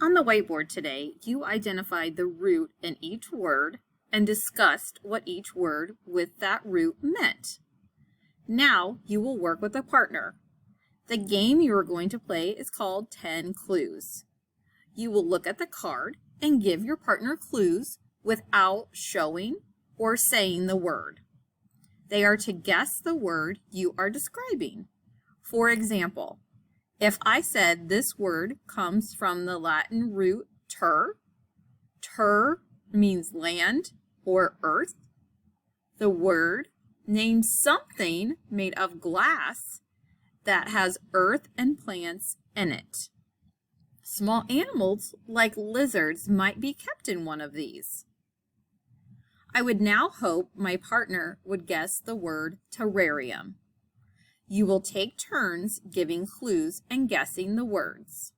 On the whiteboard today, you identified the root in each word and discussed what each word with that root meant. Now you will work with a partner. The game you are going to play is called 10 Clues. You will look at the card and give your partner clues without showing or saying the word. They are to guess the word you are describing. For example, if I said this word comes from the Latin root ter means land or earth, the word names something made of glass that has earth and plants in it. Small animals like lizards might be kept in one of these. I would now hope my partner would guess the word terrarium. You will take turns giving clues and guessing the words.